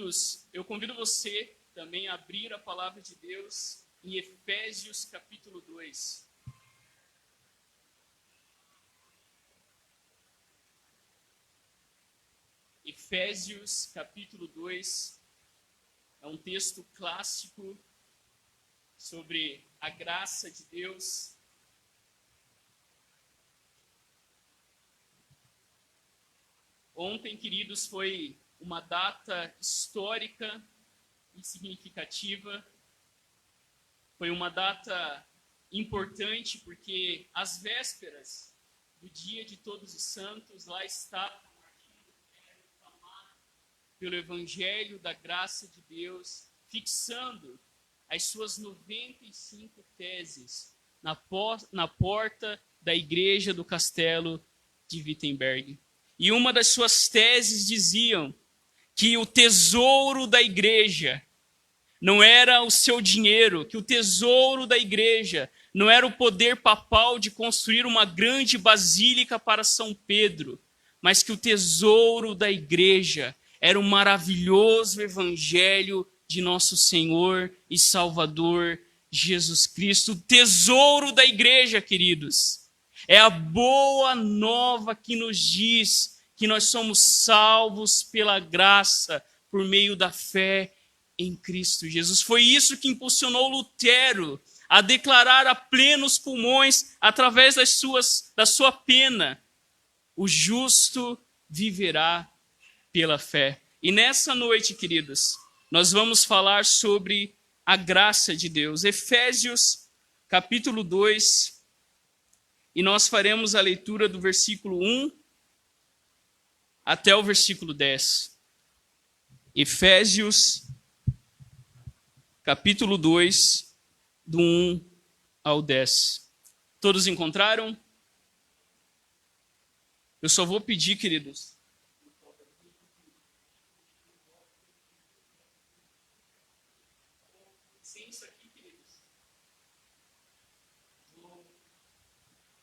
queridos, eu convido você também a abrir a palavra de Deus em Efésios capítulo 2. Efésios capítulo 2 é um texto clássico sobre a graça de Deus. Ontem, queridos, foi uma data histórica e significativa. Foi uma data importante porque às vésperas do dia de Todos os Santos, lá estava pelo Evangelho da graça de Deus, fixando as suas 95 teses na porta da igreja do castelo de Wittenberg. E uma das suas teses diziam que o tesouro da igreja não era o seu dinheiro, que o tesouro da igreja não era o poder papal de construir uma grande basílica para São Pedro, mas que o tesouro da igreja era o maravilhoso evangelho de nosso Senhor e Salvador Jesus Cristo. O tesouro da igreja, queridos, é a boa nova que nos diz que nós somos salvos pela graça por meio da fé em Cristo Jesus. Foi isso que impulsionou Lutero a declarar a plenos pulmões, através da sua pena: o justo viverá pela fé. E nessa noite, queridos, nós vamos falar sobre a graça de Deus. Efésios capítulo 2, e nós faremos a leitura do versículo 1 até o versículo 10. Efésios capítulo 2, do 1 ao 10. Todos encontraram? Eu só vou pedir, queridos,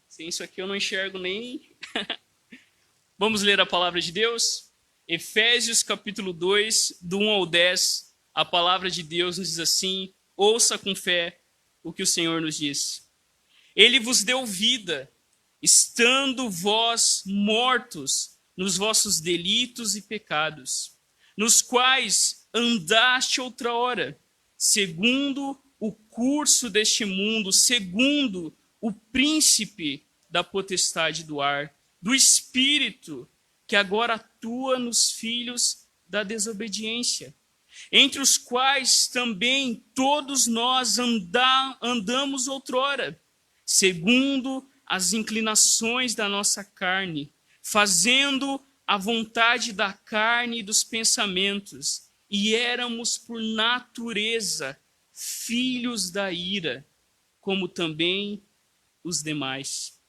sem isso aqui eu não enxergo nem. Vamos ler a palavra de Deus? Efésios capítulo 2, do 1 ao 10, a palavra de Deus nos diz assim: ouça com fé o que o Senhor nos diz. Ele vos deu vida, estando vós mortos nos vossos delitos e pecados, nos quais andaste outrora, segundo o curso deste mundo, segundo o príncipe da potestade do ar, do espírito que agora atua nos filhos da desobediência, entre os quais também todos nós andamos outrora, segundo as inclinações da nossa carne, fazendo a vontade da carne e dos pensamentos, e éramos por natureza filhos da ira, como também os demais.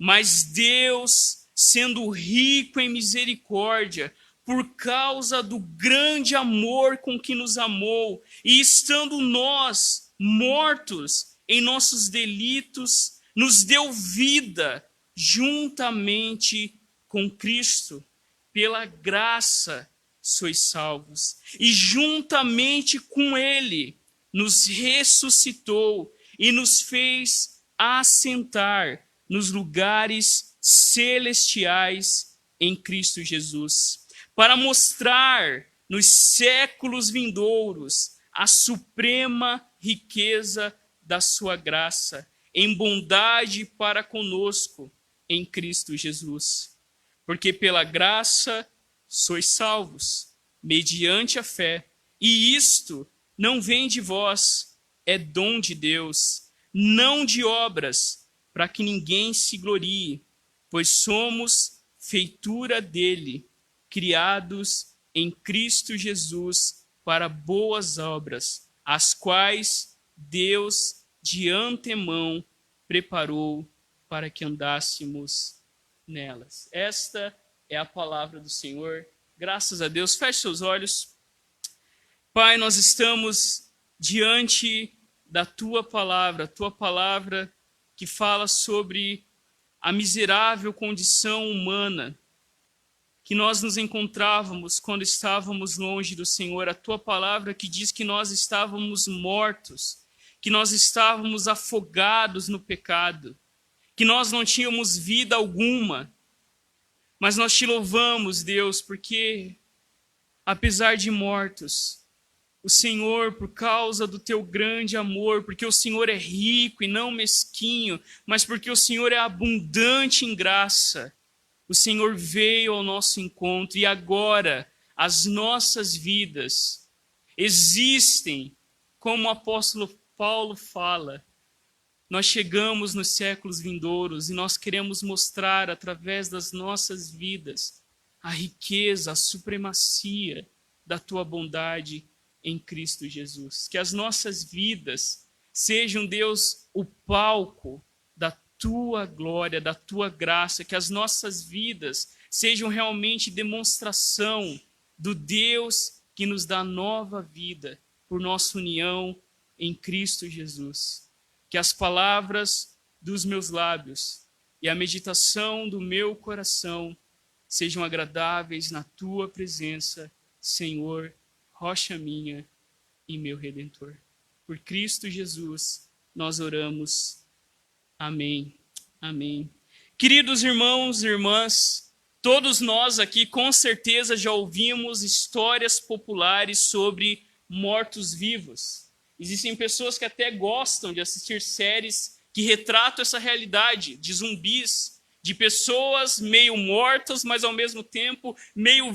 Mas Deus, sendo rico em misericórdia, por causa do grande amor com que nos amou, e estando nós mortos em nossos delitos, nos deu vida juntamente com Cristo. Pela graça sois salvos, e juntamente com Ele nos ressuscitou e nos fez assentar nos lugares celestiais em Cristo Jesus, para mostrar nos séculos vindouros a suprema riqueza da sua graça, em bondade para conosco em Cristo Jesus. Porque pela graça sois salvos, mediante a fé, e isto não vem de vós, é dom de Deus, não de obras, para que ninguém se glorie, pois somos feitura dele, criados em Cristo Jesus para boas obras, as quais Deus de antemão preparou para que andássemos nelas. Esta é a palavra do Senhor. Graças a Deus. Feche seus olhos. Pai, nós estamos diante da tua palavra que fala sobre a miserável condição humana que nós nos encontrávamos quando estávamos longe do Senhor, a tua palavra que diz que nós estávamos mortos, que nós estávamos afogados no pecado, que nós não tínhamos vida alguma. Mas nós te louvamos, Deus, porque apesar de mortos, o Senhor, por causa do teu grande amor, porque o Senhor é rico e não mesquinho, mas porque o Senhor é abundante em graça, o Senhor veio ao nosso encontro e agora as nossas vidas existem, como o apóstolo Paulo fala. Nós chegamos nos séculos vindouros e nós queremos mostrar através das nossas vidas a riqueza, a supremacia da tua bondade em Cristo Jesus. Que as nossas vidas sejam, Deus, o palco da tua glória, da tua graça, que as nossas vidas sejam realmente demonstração do Deus que nos dá nova vida por nossa união em Cristo Jesus. Que as palavras dos meus lábios e a meditação do meu coração sejam agradáveis na tua presença, Senhor, rocha minha e meu Redentor. Por Cristo Jesus, nós oramos. Amém. Amém. Queridos irmãos e irmãs, todos nós aqui com certeza já ouvimos histórias populares sobre mortos-vivos. Existem pessoas que até gostam de assistir séries que retratam essa realidade de zumbis, de pessoas meio mortas, mas ao mesmo tempo meio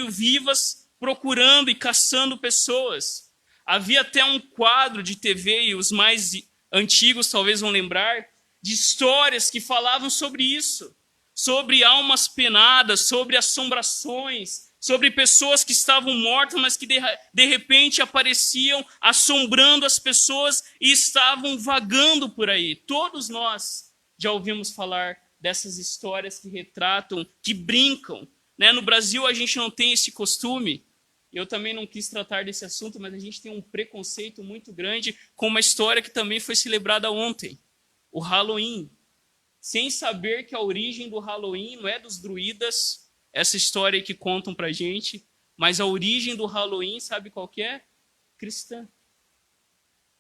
vivas, procurando e caçando pessoas. Havia até um quadro de TV, e os mais antigos talvez vão lembrar, de histórias que falavam sobre isso, sobre almas penadas, sobre assombrações, sobre pessoas que estavam mortas, mas que de repente apareciam assombrando as pessoas e estavam vagando por aí. Todos nós já ouvimos falar dessas histórias que retratam, que brincam. Né? No Brasil a gente não tem esse costume. Eu também não quis tratar desse assunto, mas a gente tem um preconceito muito grande com uma história que também foi celebrada ontem, o Halloween. Sem saber que a origem do Halloween não é dos druidas, essa história aí que contam pra gente, mas a origem do Halloween, sabe qual que é? Cristã.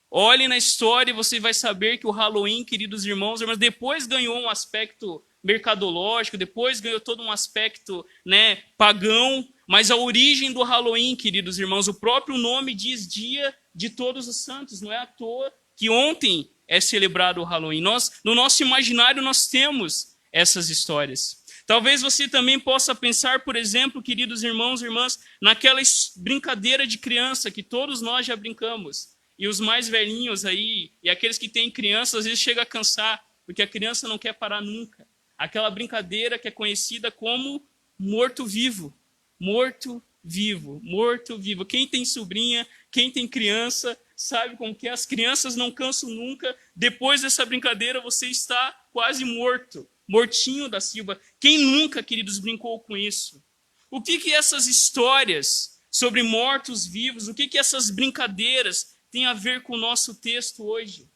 Olhe na história e você vai saber que o Halloween, queridos irmãos, mas depois ganhou um aspecto mercadológico, depois ganhou todo um aspecto, né, pagão, mas a origem do Halloween, queridos irmãos, o próprio nome diz Dia de Todos os Santos, não é à toa que ontem é celebrado o Halloween. No nosso imaginário nós temos essas histórias. Talvez você também possa pensar, por exemplo, queridos irmãos e irmãs, naquela brincadeira de criança que todos nós já brincamos. E os mais velhinhos aí, e aqueles que têm crianças, às vezes chega a cansar, porque a criança não quer parar nunca. Aquela brincadeira que é conhecida como morto-vivo. Morto-vivo, morto-vivo. Quem tem sobrinha, quem tem criança, sabe como que é? As crianças não cansam nunca. Depois dessa brincadeira, você está quase morto. Mortinho da Silva. Quem nunca, queridos, brincou com isso? O que essas histórias sobre mortos-vivos, o que essas brincadeiras têm a ver com o nosso texto hoje?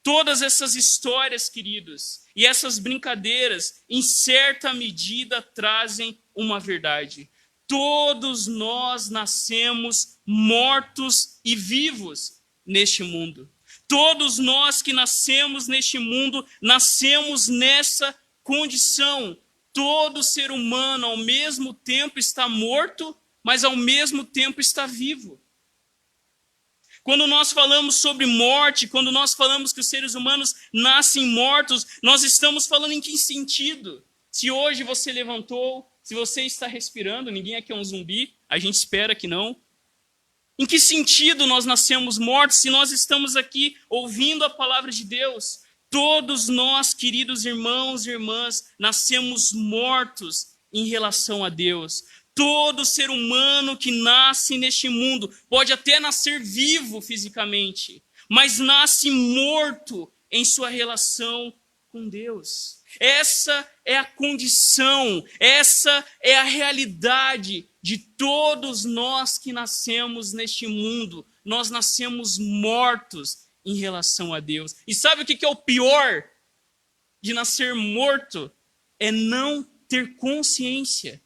Todas essas histórias, queridos, e essas brincadeiras, em certa medida, trazem uma verdade. Todos nós nascemos mortos e vivos neste mundo. Todos nós que nascemos neste mundo, nascemos nessa condição. Todo ser humano ao mesmo tempo está morto, mas ao mesmo tempo está vivo. Quando nós falamos sobre morte, quando nós falamos que os seres humanos nascem mortos, nós estamos falando em que sentido? Se hoje você levantou, se você está respirando, ninguém aqui é um zumbi, a gente espera que não. Em que sentido nós nascemos mortos se nós estamos aqui ouvindo a palavra de Deus? Todos nós, queridos irmãos e irmãs, nascemos mortos em relação a Deus. Todo ser humano que nasce neste mundo pode até nascer vivo fisicamente, mas nasce morto em sua relação com Deus. Essa é a condição, essa é a realidade de todos nós que nascemos neste mundo. Nós nascemos mortos em relação a Deus. E sabe o que é o pior de nascer morto? É não ter consciência.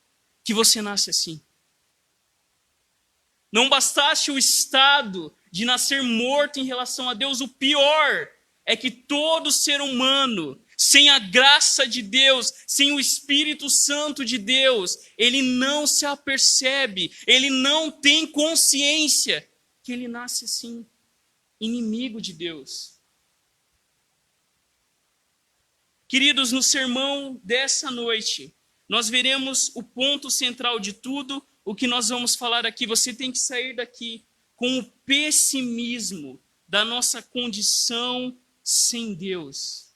que você nasce assim. Não bastasse o estado de nascer morto em relação a Deus, o pior é que todo ser humano, sem a graça de Deus, sem o Espírito Santo de Deus, ele não se apercebe, ele não tem consciência que ele nasce assim, inimigo de Deus. Queridos, no sermão dessa noite, nós veremos o ponto central de tudo o que nós vamos falar aqui. Você tem que sair daqui com o pessimismo da nossa condição sem Deus.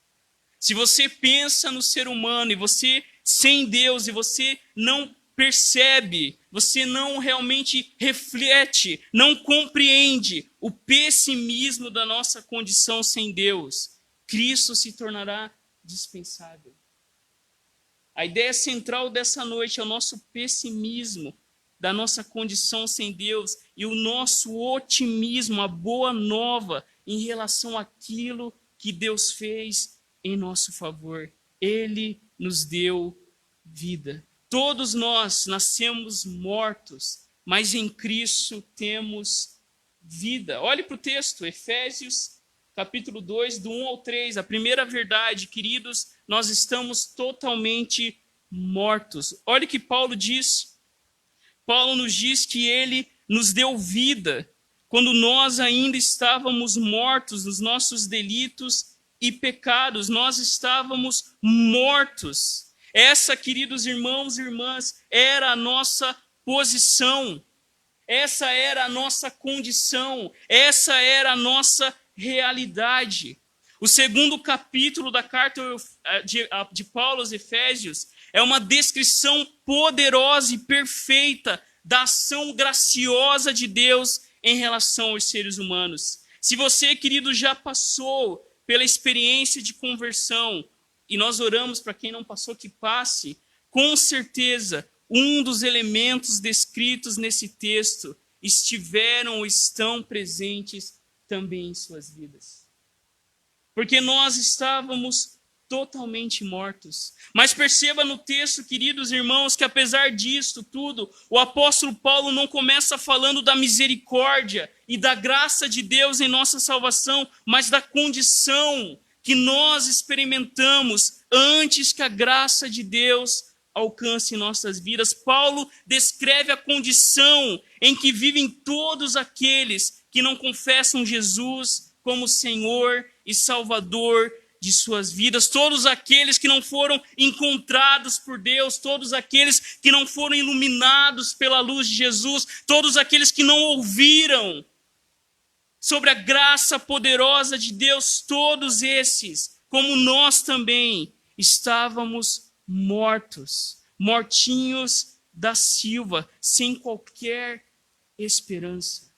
Se você pensa no ser humano e você sem Deus e você não percebe, você não realmente reflete, não compreende o pessimismo da nossa condição sem Deus, Cristo se tornará dispensável. A ideia central dessa noite é o nosso pessimismo da nossa condição sem Deus e o nosso otimismo, a boa nova em relação àquilo que Deus fez em nosso favor. Ele nos deu vida. Todos nós nascemos mortos, mas em Cristo temos vida. Olhe para o texto, Efésios capítulo 2, do 1 ao 3. A primeira verdade, queridos, nós estamos totalmente mortos. Olhe o que Paulo diz. Paulo nos diz que ele nos deu vida quando nós ainda estávamos mortos nos nossos delitos e pecados. Nós estávamos mortos. Essa, queridos irmãos e irmãs, era a nossa posição. Essa era a nossa condição. Essa era a nossa realidade. O segundo capítulo da carta de Paulo aos Efésios é uma descrição poderosa e perfeita da ação graciosa de Deus em relação aos seres humanos. Se você, querido, já passou pela experiência de conversão, e nós oramos para quem não passou que passe, com certeza, um dos elementos descritos nesse texto estiveram ou estão presentes também em suas vidas. Porque nós estávamos totalmente mortos. Mas perceba no texto, queridos irmãos, que apesar disto tudo, o apóstolo Paulo não começa falando da misericórdia e da graça de Deus em nossa salvação, mas da condição que nós experimentamos antes que a graça de Deus alcance nossas vidas. Paulo descreve a condição em que vivem todos aqueles que não confessam Jesus como Senhor e Salvador de suas vidas, todos aqueles que não foram encontrados por Deus, todos aqueles que não foram iluminados pela luz de Jesus, todos aqueles que não ouviram sobre a graça poderosa de Deus, todos esses, como nós também, estávamos mortos, mortinhos da Silva, sem qualquer esperança.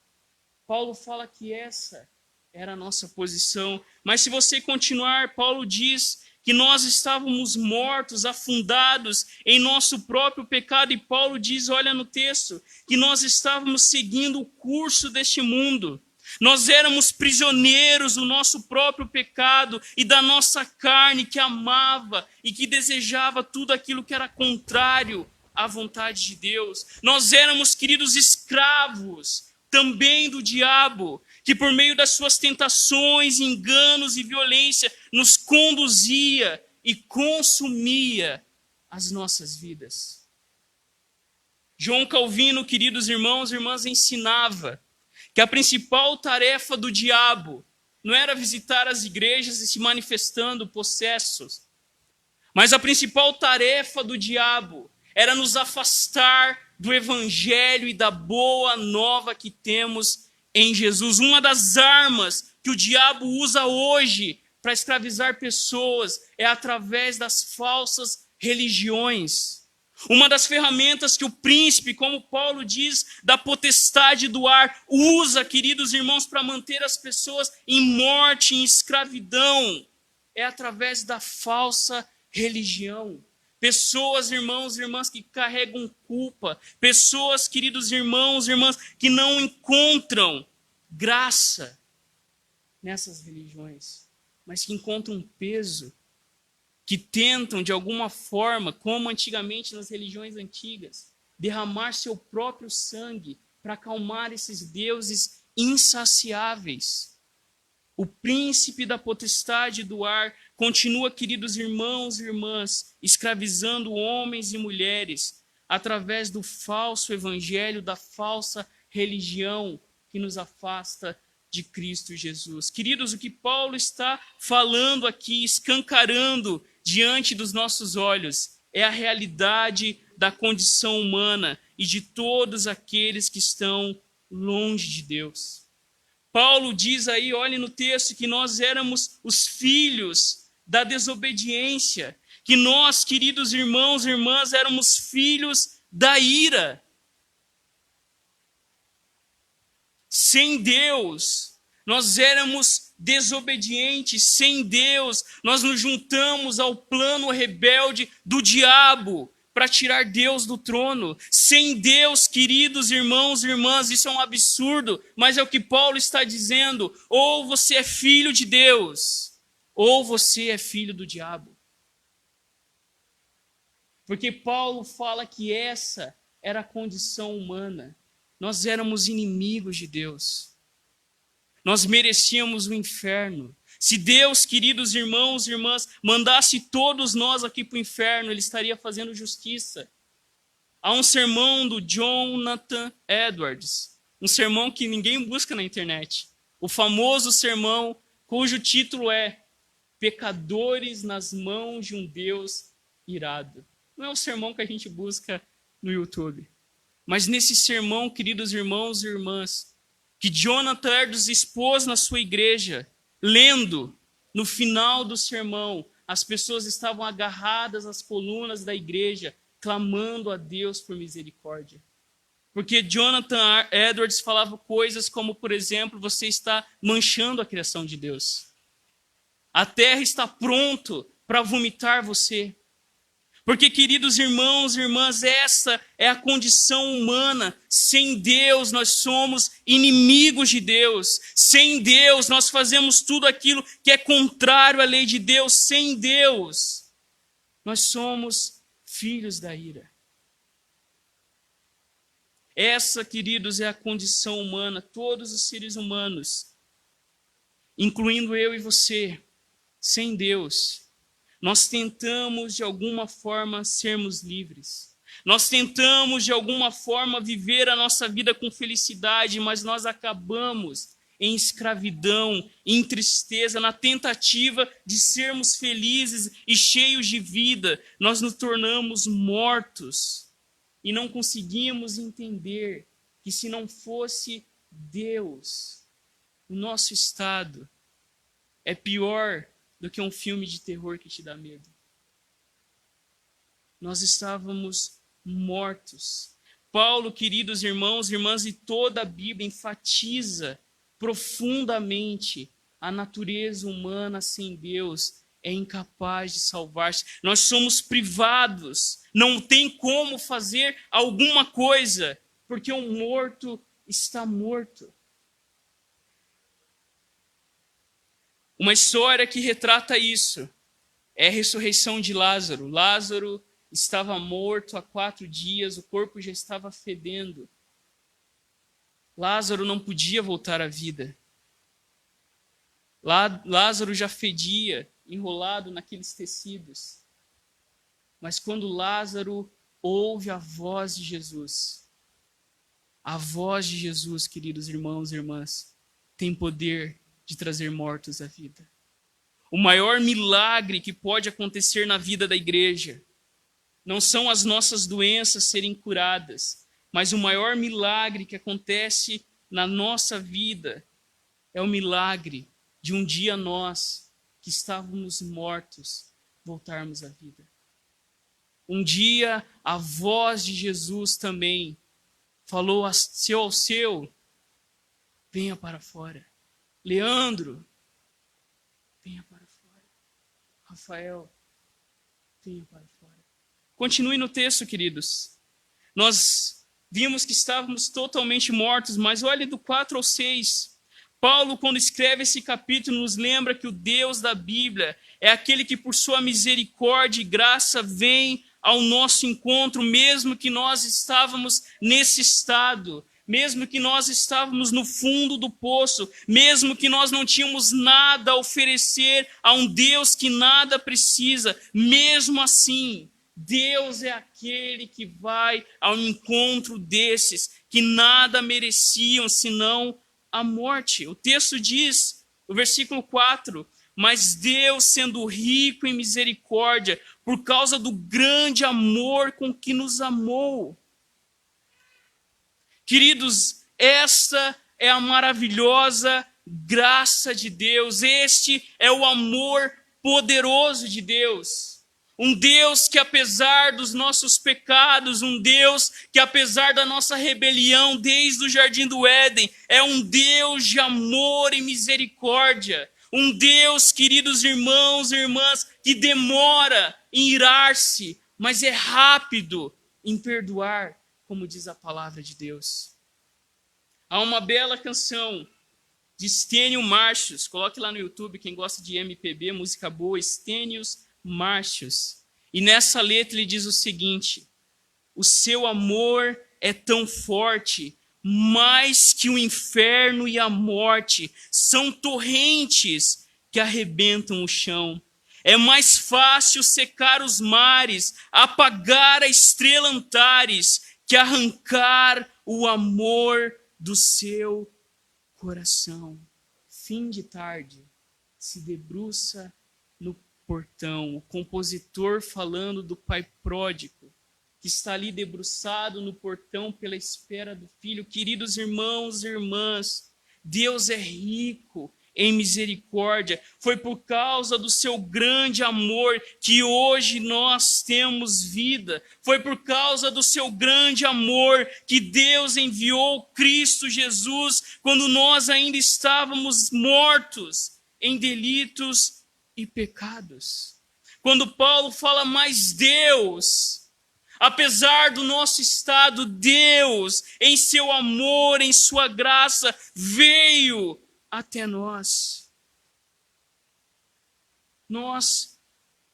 Paulo fala que essa era a nossa posição. Mas se você continuar, Paulo diz que nós estávamos mortos, afundados em nosso próprio pecado. E Paulo diz, olha no texto, que nós estávamos seguindo o curso deste mundo. Nós éramos prisioneiros do nosso próprio pecado e da nossa carne que amava e que desejava tudo aquilo que era contrário à vontade de Deus. Nós éramos, queridos, escravos também do diabo, que por meio das suas tentações, enganos e violência nos conduzia e consumia as nossas vidas. João Calvino, queridos irmãos e irmãs, ensinava que a principal tarefa do diabo não era visitar as igrejas e se manifestando possessos, mas a principal tarefa do diabo era nos afastar do evangelho e da boa nova que temos em Jesus. Uma das armas que o diabo usa hoje para escravizar pessoas é através das falsas religiões. Uma das ferramentas que o príncipe, como Paulo diz, da potestade do ar, usa, queridos irmãos, para manter as pessoas em morte, em escravidão, é através da falsa religião. Pessoas, irmãos e irmãs, que carregam culpa. Pessoas, queridos irmãos e irmãs, que não encontram graça nessas religiões, mas que encontram peso, que tentam, de alguma forma, como antigamente nas religiões antigas, derramar seu próprio sangue para acalmar esses deuses insaciáveis. O príncipe da potestade do ar continua, queridos irmãos e irmãs, escravizando homens e mulheres através do falso evangelho, da falsa religião que nos afasta de Cristo Jesus. Queridos, o que Paulo está falando aqui, escancarando diante dos nossos olhos, é a realidade da condição humana e de todos aqueles que estão longe de Deus. Paulo diz aí, olhe no texto, que nós éramos os filhos da desobediência, que nós, queridos irmãos e irmãs, éramos filhos da ira. Sem Deus, nós éramos desobedientes. Sem Deus, nós nos juntamos ao plano rebelde do diabo para tirar Deus do trono. Sem Deus, queridos irmãos e irmãs, isso é um absurdo, mas é o que Paulo está dizendo. Ou você é filho de Deus, ou você é filho do diabo. Porque Paulo fala que essa era a condição humana. Nós éramos inimigos de Deus. Nós merecíamos o inferno. Se Deus, queridos irmãos e irmãs, mandasse todos nós aqui para o inferno, Ele estaria fazendo justiça. Há um sermão do Jonathan Edwards, um sermão que ninguém busca na internet. O famoso sermão cujo título é Pecadores nas mãos de um Deus irado. Não é o sermão que a gente busca no YouTube. Mas nesse sermão, queridos irmãos e irmãs, que Jonathan Edwards expôs na sua igreja, lendo, no final do sermão, as pessoas estavam agarradas às colunas da igreja, clamando a Deus por misericórdia. Porque Jonathan Edwards falava coisas como, por exemplo, você está manchando a criação de Deus. A terra está pronta para vomitar você. Porque, queridos irmãos e irmãs, essa é a condição humana. Sem Deus, nós somos inimigos de Deus. Sem Deus, nós fazemos tudo aquilo que é contrário à lei de Deus. Sem Deus, nós somos filhos da ira. Essa, queridos, é a condição humana. Todos os seres humanos, incluindo eu e você, sem Deus, nós tentamos, de alguma forma, sermos livres. Nós tentamos, de alguma forma, viver a nossa vida com felicidade, mas nós acabamos em escravidão, em tristeza, na tentativa de sermos felizes e cheios de vida. Nós nos tornamos mortos e não conseguimos entender que se não fosse Deus, o nosso estado é pior do que um filme de terror que te dá medo. Nós estávamos mortos. Paulo, queridos irmãos e irmãs, e toda a Bíblia enfatiza profundamente a natureza humana sem Deus é incapaz de salvar-se. Nós somos privados, não tem como fazer alguma coisa, porque um morto está morto. Uma história que retrata isso é a ressurreição de Lázaro. Lázaro estava morto há 4 dias, o corpo já estava fedendo. Lázaro não podia voltar à vida. Lázaro já fedia, enrolado naqueles tecidos. Mas quando Lázaro ouve a voz de Jesus, a voz de Jesus, queridos irmãos e irmãs, tem poder de trazer mortos à vida. O maior milagre que pode acontecer na vida da igreja não são as nossas doenças serem curadas, mas o maior milagre que acontece na nossa vida é o milagre de um dia nós, que estávamos mortos, voltarmos à vida. Um dia a voz de Jesus também falou ao seu, venha para fora. Leandro, venha para fora. Rafael, venha para fora. Continue no texto, queridos. Nós vimos que estávamos totalmente mortos, mas olhe do 4 ao 6. Paulo, quando escreve esse capítulo, nos lembra que o Deus da Bíblia é aquele que, por sua misericórdia e graça, vem ao nosso encontro, mesmo que nós estávamos nesse estado, mesmo que nós estávamos no fundo do poço, mesmo que nós não tínhamos nada a oferecer a um Deus que nada precisa, mesmo assim, Deus é aquele que vai ao encontro desses que nada mereciam senão a morte. O texto diz, o versículo 4, mas Deus, sendo rico em misericórdia, por causa do grande amor com que nos amou. Queridos, esta é a maravilhosa graça de Deus, este é o amor poderoso de Deus. Um Deus que, apesar dos nossos pecados, um Deus que, apesar da nossa rebelião desde o jardim do Éden, é um Deus de amor e misericórdia. Um Deus, queridos irmãos e irmãs, que demora em irar-se, mas é rápido em perdoar, como diz a palavra de Deus. Há uma bela canção de Stênio Marcius, coloque lá no YouTube, quem gosta de MPB, música boa, Stênio Marcius. E nessa letra ele diz o seguinte: o seu amor é tão forte, mais que o inferno e a morte, são torrentes que arrebentam o chão. É mais fácil secar os mares, apagar a estrela Antares, que arrancar o amor do seu coração. Fim de tarde, se debruça no portão, o compositor falando do pai pródigo, que está ali debruçado no portão pela espera do filho. Queridos irmãos e irmãs, Deus é rico em misericórdia. Foi por causa do seu grande amor que hoje nós temos vida. Foi por causa do seu grande amor que Deus enviou Cristo Jesus quando nós ainda estávamos mortos em delitos e pecados. Quando Paulo fala, mas Deus, apesar do nosso estado, Deus, em seu amor, em sua graça, veio até nós. Nós,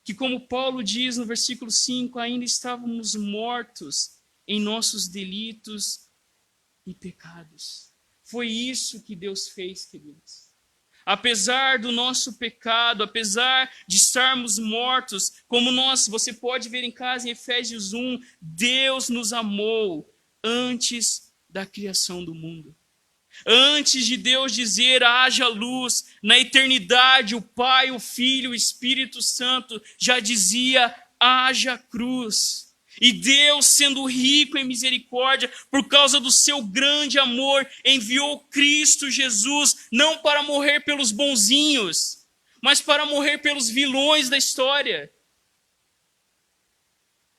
que como Paulo diz no versículo 5, ainda estávamos mortos em nossos delitos e pecados. Foi isso que Deus fez, queridos. Apesar do nosso pecado, apesar de estarmos mortos, como você pode ver em casa em Efésios 1, Deus nos amou antes da criação do mundo. Antes de Deus dizer haja luz, na eternidade o Pai, o Filho, o Espírito Santo já dizia haja cruz. E Deus, sendo rico em misericórdia, por causa do seu grande amor, enviou Cristo Jesus, não para morrer pelos bonzinhos, mas para morrer pelos vilões da história.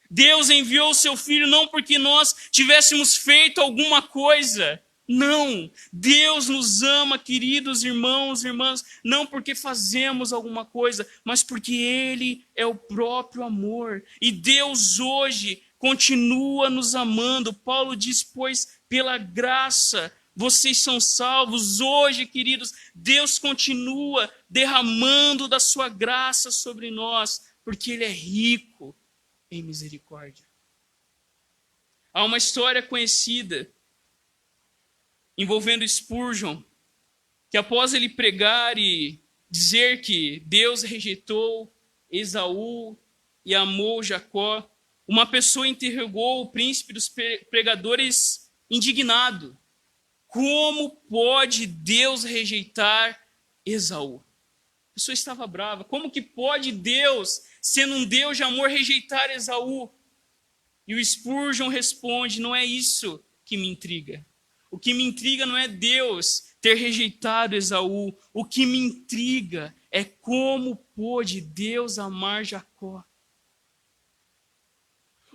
Deus enviou o seu Filho não porque nós tivéssemos feito alguma coisa. Não, Deus nos ama, queridos irmãos e irmãs, não porque fazemos alguma coisa, mas porque Ele é o próprio amor. E Deus hoje continua nos amando. Paulo diz, pois pela graça vocês são salvos. Hoje, queridos, Deus continua derramando da sua graça sobre nós, porque Ele é rico em misericórdia. Há uma história conhecida envolvendo Spurgeon, que após ele pregar e dizer que Deus rejeitou Esaú e amou Jacó, uma pessoa interrogou o príncipe dos pregadores indignado: como pode Deus rejeitar Esaú? A pessoa estava brava. Como que pode Deus, sendo um Deus de amor, rejeitar Esaú? E o Spurgeon responde: não é isso que me intriga. O que me intriga não é Deus ter rejeitado Esaú. O que me intriga é como pôde Deus amar Jacó.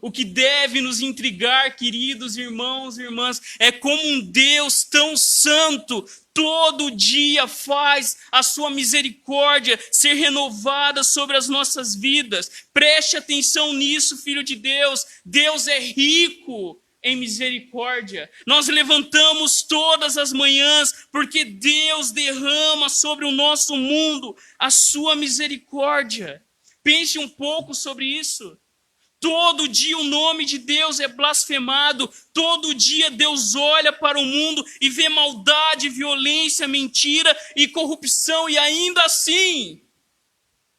O que deve nos intrigar, queridos irmãos e irmãs, é como um Deus tão santo todo dia faz a sua misericórdia ser renovada sobre as nossas vidas. Preste atenção nisso, filho de Deus. Deus é rico em misericórdia. Nós levantamos todas as manhãs porque Deus derrama sobre o nosso mundo a sua misericórdia. Pense um pouco sobre isso. Todo dia o nome de Deus é blasfemado. Todo dia Deus olha para o mundo e vê maldade, violência, mentira e corrupção. E ainda assim,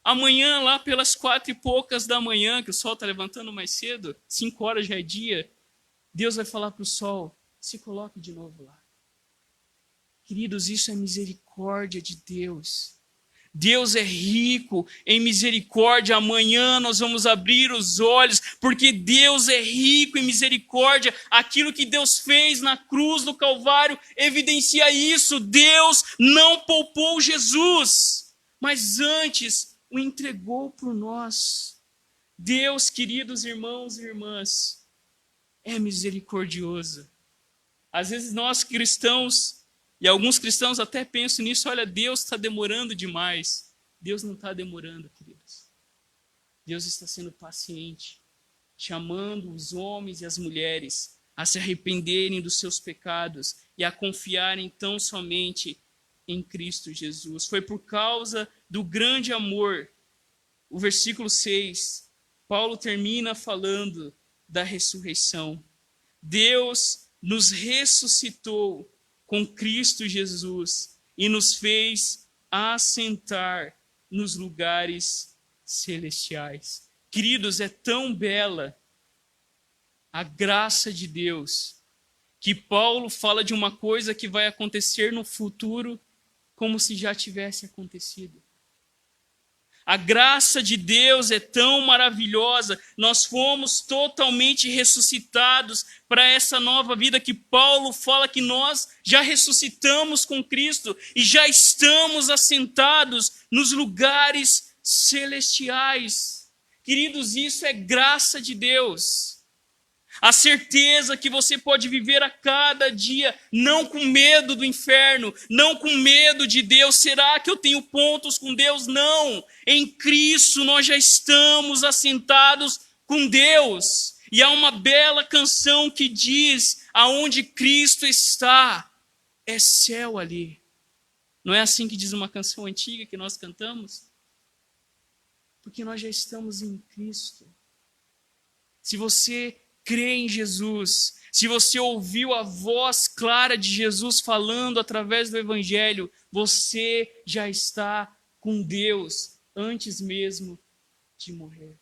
amanhã lá pelas 4:00 da manhã, que o sol está levantando mais cedo, 5 horas já é dia, Deus vai falar para o sol, se coloque de novo lá. Queridos, isso é misericórdia de Deus. Deus é rico em misericórdia. Amanhã nós vamos abrir os olhos, porque Deus é rico em misericórdia. Aquilo que Deus fez na cruz do Calvário evidencia isso. Deus não poupou Jesus, mas antes o entregou por nós. Deus, queridos irmãos e irmãs, é misericordioso. Às vezes nós cristãos, e alguns cristãos até pensam nisso, olha, Deus está demorando demais. Deus não está demorando, queridos. Deus está sendo paciente, chamando os homens e as mulheres a se arrependerem dos seus pecados e a confiarem tão somente em Cristo Jesus. Foi por causa do grande amor. O versículo 6, Paulo termina falando da ressurreição. Deus nos ressuscitou com Cristo Jesus e nos fez assentar nos lugares celestiais. Queridos, é tão bela a graça de Deus que Paulo fala de uma coisa que vai acontecer no futuro como se já tivesse acontecido. A graça de Deus é tão maravilhosa, nós fomos totalmente ressuscitados para essa nova vida que Paulo fala que nós já ressuscitamos com Cristo e já estamos assentados nos lugares celestiais. Queridos, isso é graça de Deus. A certeza que você pode viver a cada dia, não com medo do inferno, não com medo de Deus. Será que eu tenho pontos com Deus? Não. Em Cristo nós já estamos assentados com Deus. E há uma bela canção que diz, aonde Cristo está, é céu ali. Não é assim que diz uma canção antiga que nós cantamos? Porque nós já estamos em Cristo. Se você crê em Jesus, se você ouviu a voz clara de Jesus falando através do Evangelho, você já está com Deus antes mesmo de morrer.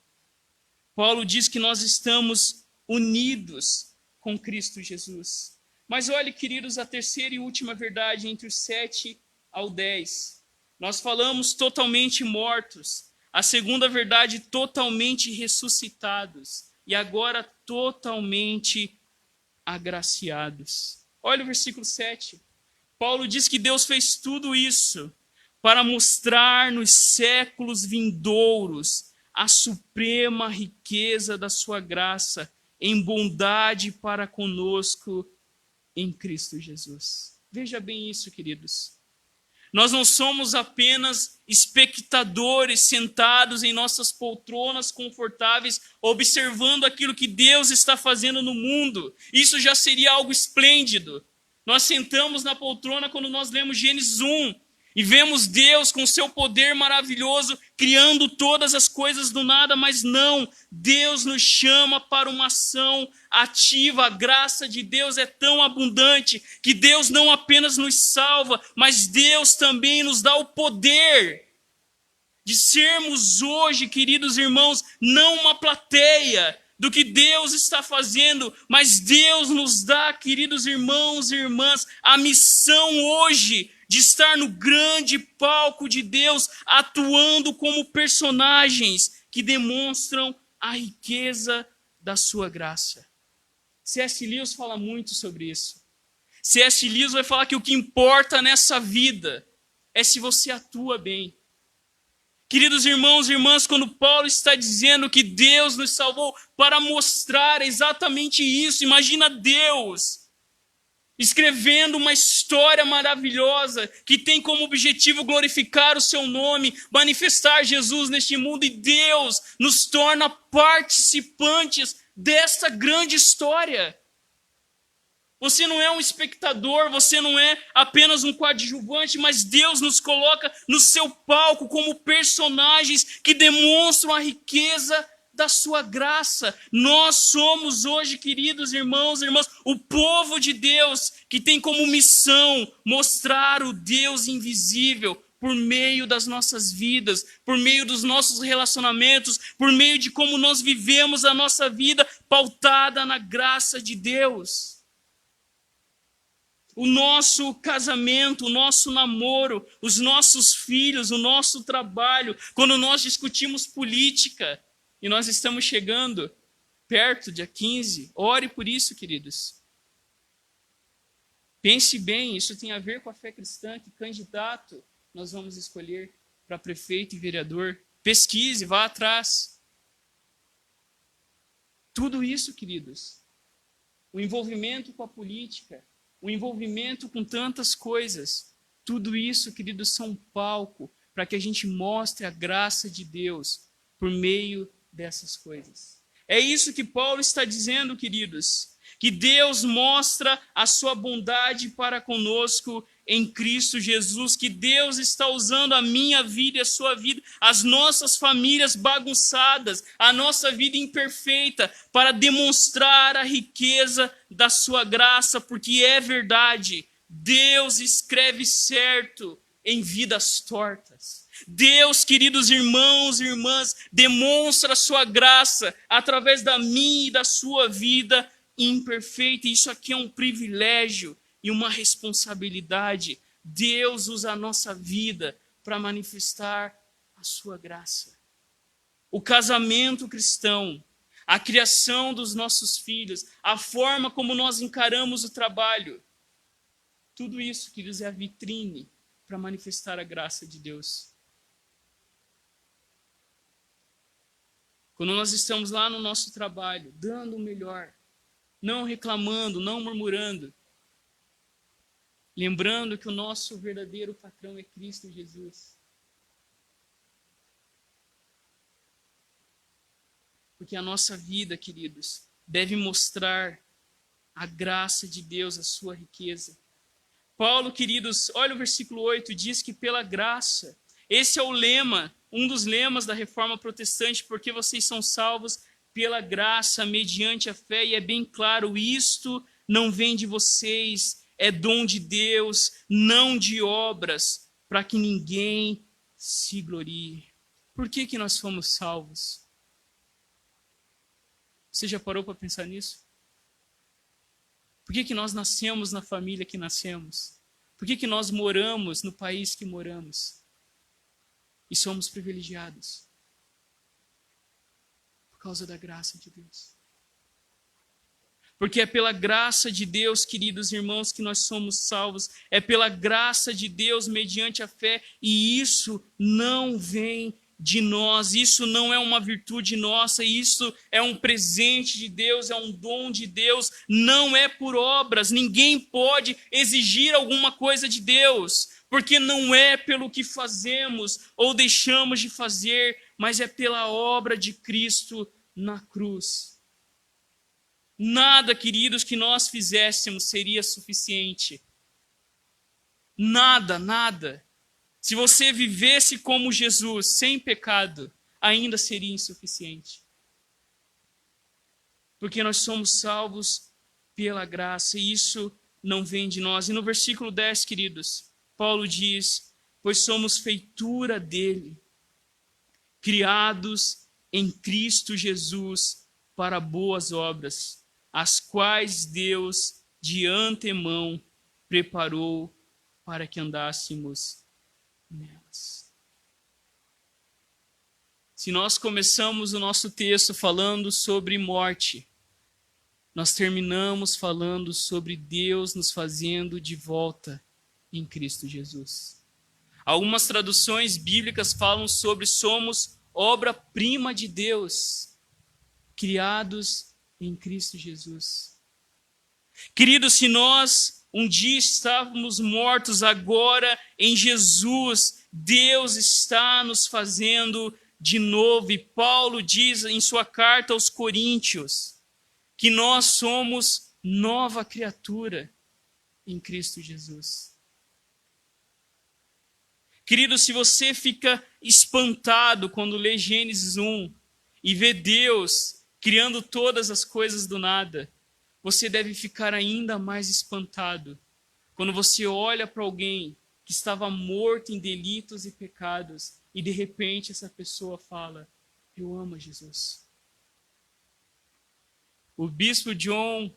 Paulo diz que nós estamos unidos com Cristo Jesus. Mas olhe, queridos, a terceira e última verdade entre os 7 ao 10. Nós falamos totalmente mortos. A segunda verdade, totalmente ressuscitados. E agora totalmente agraciados. Olha o versículo 7. Paulo diz que Deus fez tudo isso para mostrar nos séculos vindouros a suprema riqueza da sua graça em bondade para conosco em Cristo Jesus. Veja bem isso, queridos. Nós não somos apenas espectadores sentados em nossas poltronas confortáveis, observando aquilo que Deus está fazendo no mundo. Isso já seria algo esplêndido. Nós sentamos na poltrona quando nós lemos Gênesis 1 e vemos Deus com seu poder maravilhoso criando todas as coisas do nada, mas não, Deus nos chama para uma ação ativa. A graça de Deus é tão abundante que Deus não apenas nos salva, mas Deus também nos dá o poder de sermos hoje, queridos irmãos, não uma plateia do que Deus está fazendo, mas Deus nos dá, queridos irmãos e irmãs, a missão hoje de estar no grande palco de Deus, atuando como personagens que demonstram a riqueza da sua graça. C.S. Lewis fala muito sobre isso. C.S. Lewis vai falar que o que importa nessa vida é se você atua bem. Queridos irmãos e irmãs, quando Paulo está dizendo que Deus nos salvou para mostrar exatamente isso, imagina Deus escrevendo uma história maravilhosa que tem como objetivo glorificar o seu nome, manifestar Jesus neste mundo, e Deus nos torna participantes dessa grande história. Você não é um espectador, você não é apenas um coadjuvante, mas Deus nos coloca no seu palco como personagens que demonstram a riqueza da sua graça. Nós somos hoje, queridos irmãos e irmãs, o povo de Deus que tem como missão mostrar o Deus invisível por meio das nossas vidas, por meio dos nossos relacionamentos, por meio de como nós vivemos a nossa vida pautada na graça de Deus. O nosso casamento, o nosso namoro, os nossos filhos, o nosso trabalho, quando nós discutimos política, e nós estamos chegando perto, dia 15, ore por isso, queridos. Pense bem, isso tem a ver com a fé cristã, que candidato nós vamos escolher para prefeito e vereador. Pesquise, vá atrás. Tudo isso, queridos, o envolvimento com a política, o envolvimento com tantas coisas, tudo isso, queridos, são um palco para que a gente mostre a graça de Deus por meio dessas coisas. É isso que Paulo está dizendo, queridos, que Deus mostra a sua bondade para conosco em Cristo Jesus, que Deus está usando a minha vida e a sua vida, as nossas famílias bagunçadas, a nossa vida imperfeita, para demonstrar a riqueza da sua graça, porque é verdade, Deus escreve certo em vidas tortas. Deus, queridos irmãos e irmãs, demonstra a sua graça através da minha e da sua vida imperfeita. Isso aqui é um privilégio e uma responsabilidade. Deus usa a nossa vida para manifestar a sua graça. O casamento cristão, a criação dos nossos filhos, a forma como nós encaramos o trabalho, tudo isso, queridos, é a vitrine para manifestar a graça de Deus. Quando nós estamos lá no nosso trabalho, dando o melhor, não reclamando, não murmurando, lembrando que o nosso verdadeiro patrão é Cristo Jesus. Porque a nossa vida, queridos, deve mostrar a graça de Deus, a sua riqueza. Paulo, queridos, olha o versículo 8, diz que pela graça, esse é o lema, um dos lemas da Reforma Protestante, porque vocês são salvos pela graça, mediante a fé, e é bem claro, isto não vem de vocês, é dom de Deus, não de obras, para que ninguém se glorie. Por que nós fomos salvos? Você já parou para pensar nisso? Por que nós nascemos na família que nascemos? Por que nós moramos no país que moramos? E somos privilegiados? Por causa da graça de Deus. Porque é pela graça de Deus, queridos irmãos, que nós somos salvos. É pela graça de Deus, mediante a fé. E isso não vem de nós. Isso não é uma virtude nossa. Isso é um presente de Deus, é um dom de Deus. Não é por obras. Ninguém pode exigir alguma coisa de Deus. Porque não é pelo que fazemos ou deixamos de fazer, mas é pela obra de Cristo na cruz. Nada, queridos, que nós fizéssemos seria suficiente. Nada, nada. Se você vivesse como Jesus, sem pecado, ainda seria insuficiente. Porque nós somos salvos pela graça, e isso não vem de nós. E no versículo 10, queridos, Paulo diz, pois somos feitura dele, criados em Cristo Jesus para boas obras, as quais Deus de antemão preparou para que andássemos nelas. Se nós começamos o nosso texto falando sobre morte, nós terminamos falando sobre Deus nos fazendo de volta em Cristo Jesus. Algumas traduções bíblicas falam sobre somos obra-prima de Deus, criados em Cristo Jesus. Queridos, se nós um dia estávamos mortos, agora em Jesus, Deus está nos fazendo de novo. E Paulo diz em sua carta aos Coríntios que nós somos nova criatura em Cristo Jesus. Querido, se você fica espantado quando lê Gênesis 1 e ver Deus criando todas as coisas do nada, você deve ficar ainda mais espantado quando você olha para alguém que estava morto em delitos e pecados e de repente essa pessoa fala: eu amo Jesus. O bispo John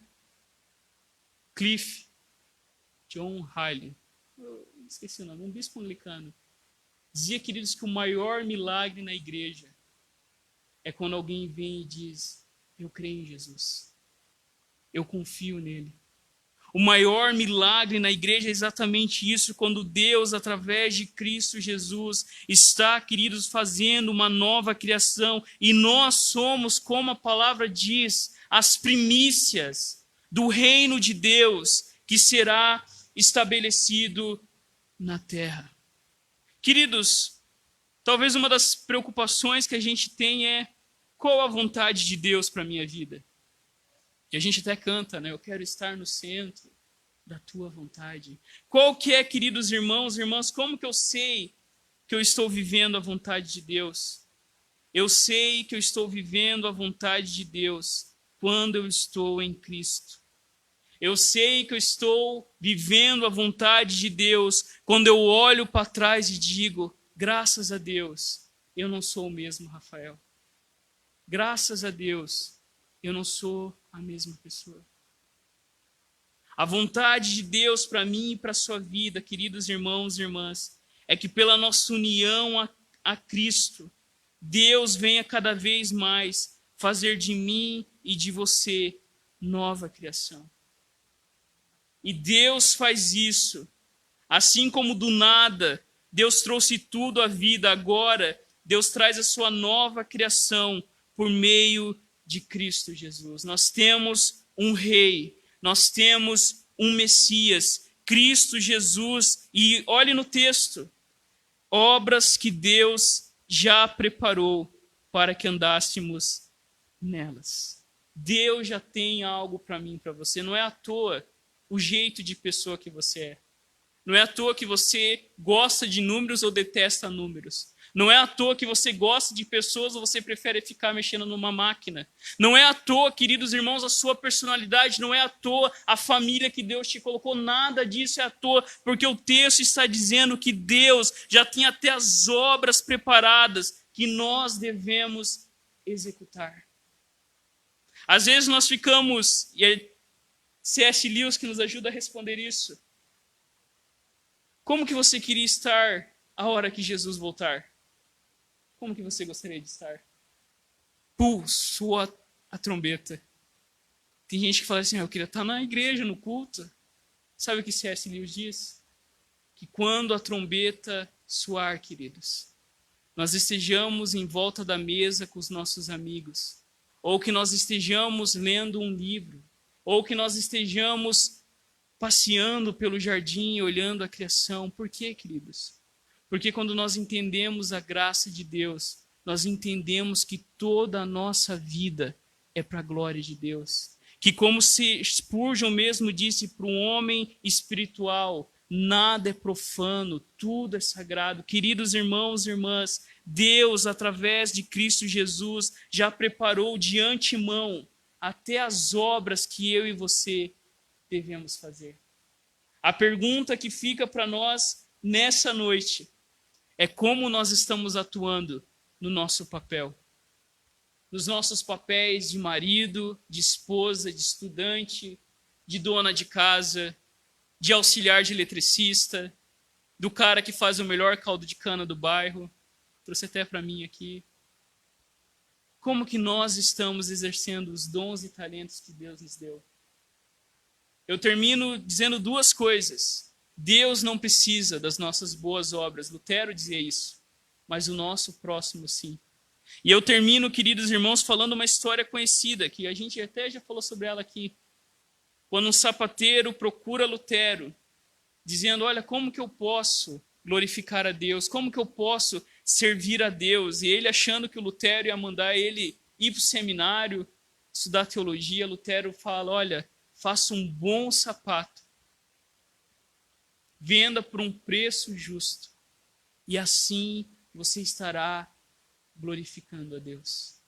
Riley, eu esqueci o nome, um bispo anglicano, dizia, queridos, que o maior milagre na igreja é quando alguém vem e diz: eu creio em Jesus, eu confio nele. O maior milagre na igreja é exatamente isso, quando Deus, através de Cristo Jesus, está, queridos, fazendo uma nova criação, e nós somos, como a palavra diz, as primícias do reino de Deus, que será estabelecido na terra. Queridos, talvez uma das preocupações que a gente tem é: qual a vontade de Deus para a minha vida? Que a gente até canta, né? Eu quero estar no centro da tua vontade. Qual que é, queridos irmãos e irmãs, como que eu sei que eu estou vivendo a vontade de Deus? Eu sei que eu estou vivendo a vontade de Deus quando eu estou em Cristo. Eu sei que eu estou vivendo a vontade de Deus quando eu olho para trás e digo: graças a Deus, eu não sou o mesmo Rafael. Graças a Deus, eu não sou a mesma pessoa. A vontade de Deus para mim e para a sua vida, queridos irmãos e irmãs, é que pela nossa união a Cristo, Deus venha cada vez mais fazer de mim e de você nova criação. E Deus faz isso, assim como do nada Deus trouxe tudo à vida, agora Deus traz a sua nova criação por meio de Cristo Jesus. Nós temos um rei, nós temos um Messias, Cristo Jesus, e olhe no texto, obras que Deus já preparou para que andássemos nelas. Deus já tem algo para mim e para você, não é à toa o jeito de pessoa que você é. Não é à toa que você gosta de números ou detesta números. Não é à toa que você gosta de pessoas ou você prefere ficar mexendo numa máquina. Não é à toa, queridos irmãos, a sua personalidade. Não é à toa a família que Deus te colocou. Nada disso é à toa, porque o texto está dizendo que Deus já tinha até as obras preparadas que nós devemos executar. Às vezes nós ficamos, e é C.S. Lewis que nos ajuda a responder isso: como que você queria estar a hora que Jesus voltar? Como que você gostaria de estar? Soa a trombeta. Tem gente que fala assim: eu queria estar na igreja, no culto. Sabe o que C.S. Lewis diz? Que quando a trombeta soar, queridos, nós estejamos em volta da mesa com os nossos amigos, ou que nós estejamos lendo um livro, ou que nós estejamos passeando pelo jardim, olhando a criação. Por quê, queridos? Porque quando nós entendemos a graça de Deus, nós entendemos que toda a nossa vida é para a glória de Deus. Que, como Spurgeon mesmo disse, para um homem espiritual, nada é profano, tudo é sagrado. Queridos irmãos e irmãs, Deus, através de Cristo Jesus, já preparou de antemão até as obras que eu e você devemos fazer. A pergunta que fica para nós nessa noite é: como nós estamos atuando no nosso papel? Nos nossos papéis de marido, de esposa, de estudante, de dona de casa, de auxiliar de eletricista, do cara que faz o melhor caldo de cana do bairro. Trouxe até para mim aqui. Como que nós estamos exercendo os dons e talentos que Deus nos deu? Eu termino dizendo duas coisas. Deus não precisa das nossas boas obras. Lutero dizia isso. Mas o nosso próximo, sim. E eu termino, queridos irmãos, falando uma história conhecida, que a gente até já falou sobre ela aqui. Quando um sapateiro procura Lutero, dizendo: olha, como que eu posso glorificar a Deus? Como que eu posso servir a Deus? E ele, achando que o Lutero ia mandar ele ir para o seminário, estudar teologia, Lutero fala: olha, faça um bom sapato, venda por um preço justo, e assim você estará glorificando a Deus.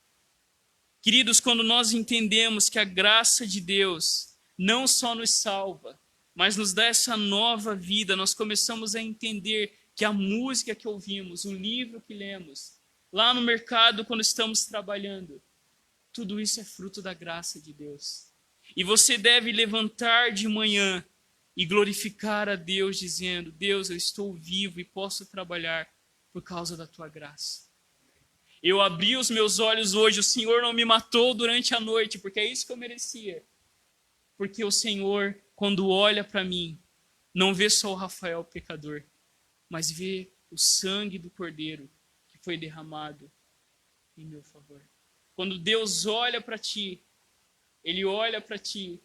Queridos, quando nós entendemos que a graça de Deus não só nos salva, mas nos dá essa nova vida, nós começamos a entender que a música que ouvimos, o livro que lemos, lá no mercado quando estamos trabalhando, tudo isso é fruto da graça de Deus. E você deve levantar de manhã e glorificar a Deus, dizendo: Deus, eu estou vivo e posso trabalhar por causa da tua graça. Eu abri os meus olhos hoje, o Senhor não me matou durante a noite, porque é isso que eu merecia. Porque o Senhor, quando olha para mim, não vê só o Rafael pecador, mas vê o sangue do Cordeiro que foi derramado em meu favor. Quando Deus olha para ti, Ele olha para ti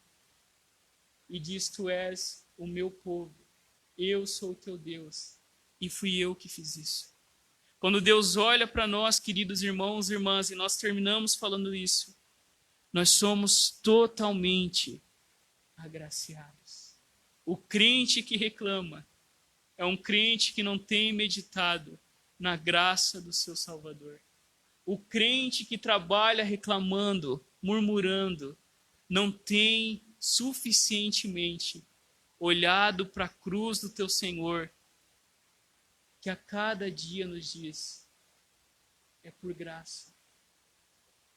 e diz: tu és o meu povo, eu sou o teu Deus, e fui eu que fiz isso. Quando Deus olha para nós, queridos irmãos e irmãs, e nós terminamos falando isso, nós somos totalmente agraciados. O crente que reclama é um crente que não tem meditado na graça do seu Salvador. O crente que trabalha reclamando, murmurando, não tem suficientemente olhado para a cruz do teu Senhor, que a cada dia nos diz: é por graça.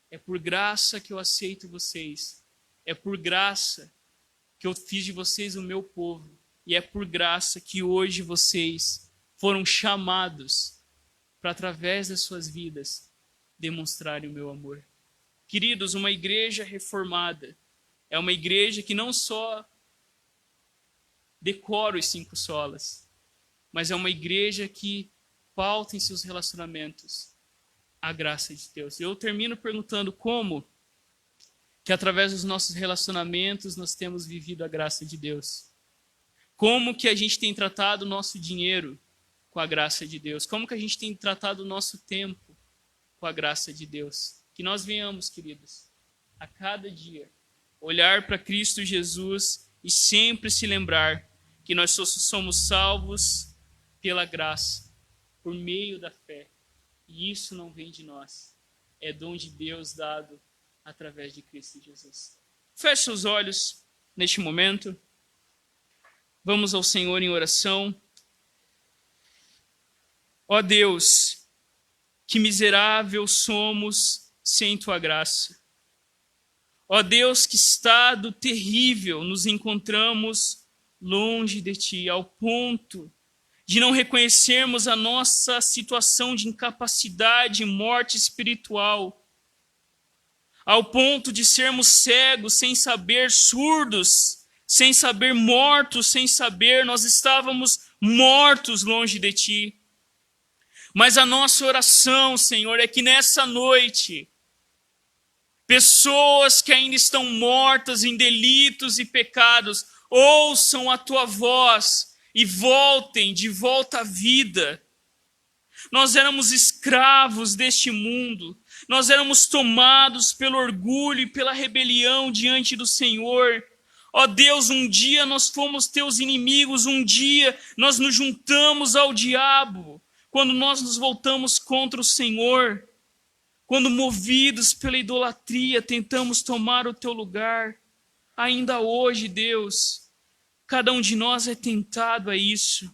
É por graça que eu aceito vocês. É por graça que eu fiz de vocês o meu povo. E é por graça que hoje vocês foram chamados para, através das suas vidas, demonstrarem o meu amor. Queridos, uma igreja reformada é uma igreja que não só decora os 5 solas, mas é uma igreja que pauta em seus relacionamentos a graça de Deus. Eu termino perguntando como que através dos nossos relacionamentos nós temos vivido a graça de Deus. Como que a gente tem tratado o nosso dinheiro com a graça de Deus? Como que a gente tem tratado o nosso tempo com a graça de Deus? Que nós venhamos, queridos, a cada dia, olhar para Cristo Jesus e sempre se lembrar que nós somos salvos pela graça, por meio da fé. E isso não vem de nós, é dom de Deus dado através de Cristo Jesus. Feche seus olhos neste momento. Vamos ao Senhor em oração. Ó Deus, que miserável somos sem tua graça. Ó Deus, que estado terrível nos encontramos longe de ti, ao ponto de não reconhecermos a nossa situação de incapacidade e morte espiritual, ao ponto de sermos cegos sem saber, surdos sem saber, mortos sem saber. Nós estávamos mortos longe de ti. Mas a nossa oração, Senhor, é que nessa noite, pessoas que ainda estão mortas em delitos e pecados, ouçam a tua voz e voltem de volta à vida. Nós éramos escravos deste mundo, nós éramos tomados pelo orgulho e pela rebelião diante do Senhor. Ó Deus, um dia nós fomos teus inimigos, um dia nós nos juntamos ao diabo, quando nós nos voltamos contra o Senhor, quando movidos pela idolatria tentamos tomar o teu lugar. Ainda hoje, Deus, cada um de nós é tentado a isso,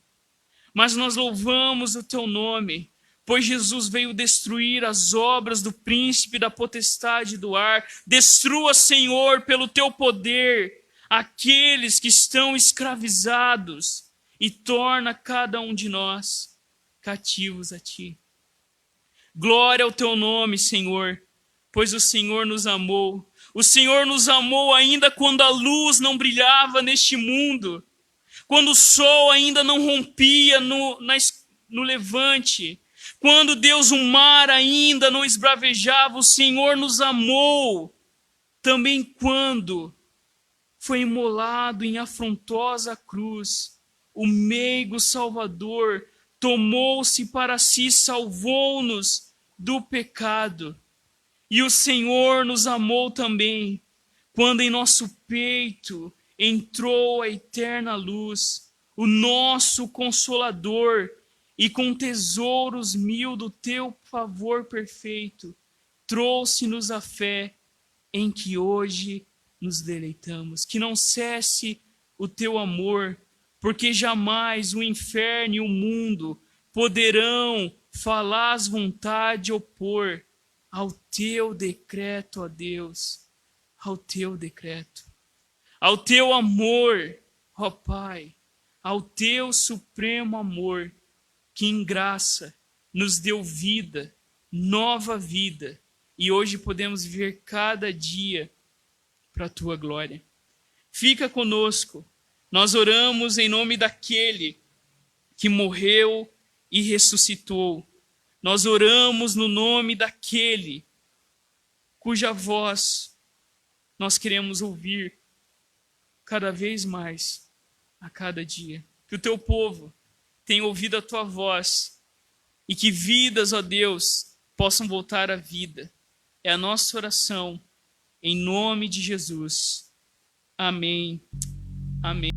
mas nós louvamos o teu nome, pois Jesus veio destruir as obras do príncipe da potestade do ar. Destrua, Senhor, pelo teu poder, aqueles que estão escravizados, e torna cada um de nós cativos a ti. Glória ao teu nome, Senhor, pois o Senhor nos amou. O Senhor nos amou ainda quando a luz não brilhava neste mundo, quando o sol ainda não rompia no levante, quando, Deus, o mar ainda não esbravejava. O Senhor nos amou também quando foi imolado em afrontosa cruz. O meigo Salvador tomou-se para si, salvou-nos do pecado. E o Senhor nos amou também, quando em nosso peito entrou a eterna luz, o nosso Consolador, e com tesouros 1000 do teu favor perfeito, trouxe-nos a fé em que hoje nos deleitamos. Que não cesse o teu amor, porque jamais o inferno e o mundo poderão falar as vontades e opor ao teu decreto, ó Deus, ao teu decreto, ao teu amor, ó Pai, ao teu supremo amor, que em graça nos deu vida, nova vida, e hoje podemos viver cada dia para a tua glória. Fica conosco, nós oramos em nome daquele que morreu e ressuscitou. Nós oramos no nome daquele cuja voz nós queremos ouvir cada vez mais, a cada dia. Que o teu povo tenha ouvido a tua voz e que vidas, ó Deus, possam voltar à vida. É a nossa oração, em nome de Jesus. Amém. Amém.